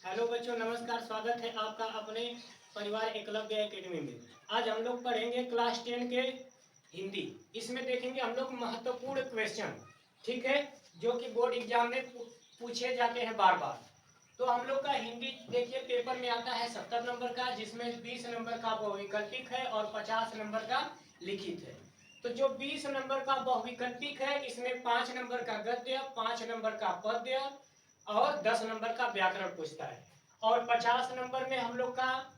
Hello बच्चों, नमस्कार। स्वागत है आपका अपने परिवार एकलव्य एकेडमी में। आज हम लोग पढ़ेंगे क्लास 10 के हिंदी। इसमें देखेंगे हम लोग महत्वपूर्ण क्वेश्चन, ठीक है, जो कि बोर्ड एग्जाम में पूछे जाते हैं बार बार। तो हम लोग का हिंदी देखिए पेपर में आता है 70 नंबर का, जिसमें 20 नंबर का बहुविकल्पिक है और 50 नंबर का लिखित है। तो जो 20 नंबर का बहुविकल्पिक है, इसमें 5 नंबर का गद्य, 5 नंबर का पद्य और 10 नंबर का व्याकरण पूछता है। और 50 नंबर में हम लोग का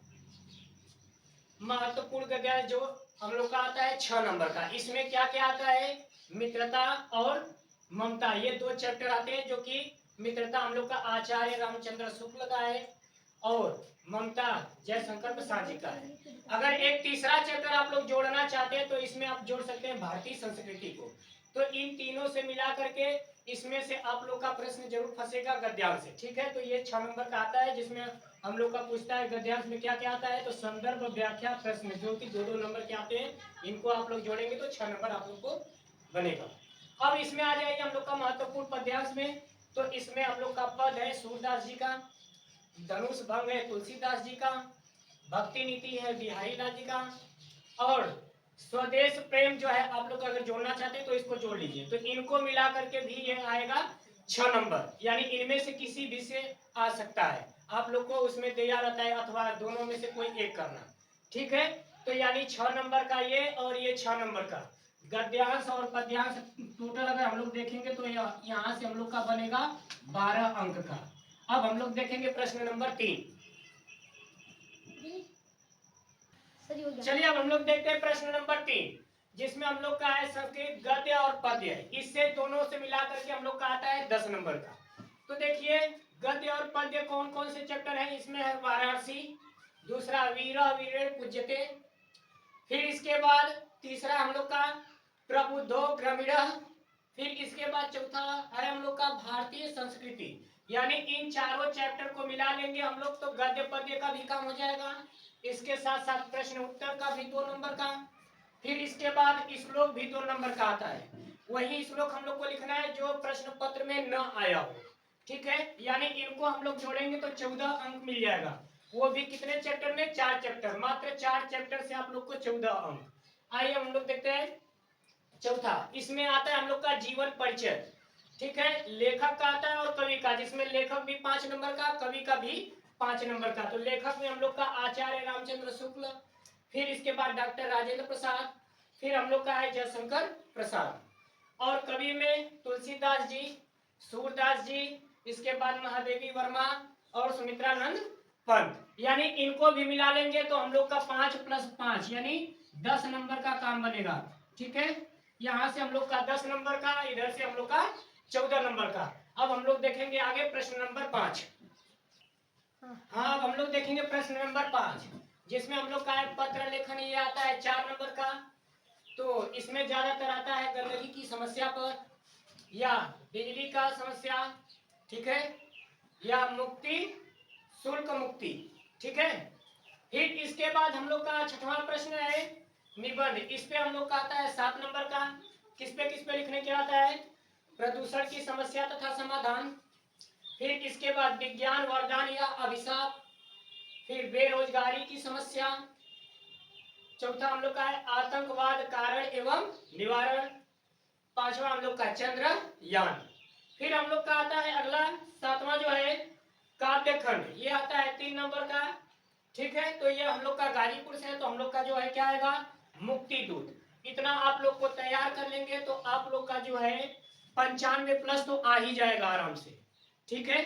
महत्वपूर्ण गद्य जो हम लोग का आता है 6 नंबर का। इसमें क्या क्या आता है? मित्रता और ममता, ये दो चैप्टर आते हैं। जो कि मित्रता हम लोग का आचार्य रामचंद्र शुक्ल का है और ममता जयशंकर प्रसाद जी का है। अगर एक तीसरा चैप्टर आप लोग जोड़ना चाहते हैं तो इसमें आप जोड़ सकते हैं भारतीय संस्कृति को। तो इन तीनों से मिला करके इसमें से आप लोग का प्रश्न जरूर फंसेगा गद्यांश से, ठीक है। तो ये 6 नंबर का आता है, जिसमें हम लोग का पूछता है गद्यांश में क्या क्या आता है। तो संदर्भ, व्याख्या, प्रश्न, जो कि दो दो नंबर के आते हैं, इनको आप लोग जोड़ेंगे तो 6 नंबर आप लोग को बनेगा। अब इसमें आ जाएगी हम लोग का महत्वपूर्ण पद्यांश में। तो इसमें हम लोग का पद है सूरदास जी का, धनुष भंग है तुलसीदास जी का, भक्ति नीति है बिहारी लाल जी का, और स्वदेश प्रेम जो है आप लोग अगर जोड़ना चाहते हैं तो इसको जोड़ लीजिए। तो इनको मिला करके भी ये आएगा 6 नंबर, यानी इनमें से किसी भी से आ सकता है। आप लोग को उसमें दिया रहता है अथवा दोनों में से कोई एक करना, ठीक है। तो यानी 6 नंबर का ये और ये 6 नंबर का गद्यांश और पद्यांश टोटल अगर हम लोग देखेंगे तो यहाँ से हम लोग का बनेगा 12 अंक का। अब हम लोग देखेंगे प्रश्न नंबर 3। चलिए अब हम लोग देखते हैं प्रश्न नंबर 3, जिसमें हम लोग का है संस्कृत गद्य और पद्य। इससे दोनों से मिला करके हम लोग का आता है 10 नंबर का। तो देखिए गद्य और पद्य कौन कौन से चैप्टर हैं। इसमें है वाराणसी, दूसरा वीर वीर पूज्यते, फिर इसके बाद तीसरा हम लोग का प्रबुद्धो ग्रामीण, फिर इसके बाद चौथा है हम लोग का भारतीय संस्कृति। यानी इन चारों चैप्टर को मिला लेंगे हम लोग तो गद्य पद्य का भी काम हो जाएगा। इसके साथ साथ प्रश्न उत्तर का भी 2 नंबर का, फिर इसके बाद श्लोक भी 2 नंबर का आता है। वही श्लोक हम लोग को लिखना है जो प्रश्न पत्र में न आया हो, ठीक है। यानी इनको हम लोग जोड़ेंगे तो 14 अंक मिल जाएगा। वो भी कितने चैप्टर में? 4 चैप्टर, मात्र 4 चैप्टर से आप लोग को 14 अंक। आइए हम लोग देखते हैं चौथा। इसमें आता है हम लोग का जीवन परिचय, ठीक है। लेखक का आता है और कवि का, जिसमें लेखक भी 5 नंबर का, कवि का भी 5 नंबर का। तो लेखक में हम लोग का आचार्य रामचंद्र शुक्ल, फिर इसके बाद डॉक्टर राजेंद्र प्रसाद, फिर हम लोग का है जयशंकर प्रसाद, और कवि में तुलसीदास जी, सूरदास जी, इसके बाद महादेवी वर्मा और सुमित्रानंद पंत। यानी इनको भी मिला लेंगे तो हम लोग का 5 + 5 यानी 10 नंबर का काम बनेगा, ठीक है। यहाँ से हम लोग का 10 नंबर का, इधर से हम लोग का 14 नंबर का। अब हम लोग देखेंगे आगे प्रश्न नंबर 5। हाँ, अब हम लोग देखेंगे प्रश्न नंबर 5, जिसमें हम लोग का है पत्र लेखन। ये आता है 4 नंबर का। तो इसमें ज्यादातर आता है गंदगी की समस्या पर, या बिजली का समस्या, ठीक है, या मुक्ति शुल्क मुक्ति, ठीक है। फिर इसके बाद हम लोग का 6वां प्रश्न है निबंध। इस पे हम लोग का आता है 7 नंबर का। किस पे लिखने के आता है? प्रदूषण की समस्या तथा समाधान। फिर इसके बाद विज्ञान वरदान या अभिशाप, फिर बेरोजगारी की समस्या। चौथा हम लोग का है आतंकवाद कारण एवं निवारण। 5वां हम लोग का चंद्रयान। फिर हम लोग का आता है अगला 7वां जो है काव्य खंड। ये आता है 3 नंबर का, ठीक है। तो ये हम लोग का गाजीपुर से है, तो हम लोग का जो है क्या आएगा? मुक्ति दूत। इतना आप लोग को तैयार कर लेंगे तो आप लोग का जो है 95 प्लस तो आ ही जाएगा आराम से, ठीक है।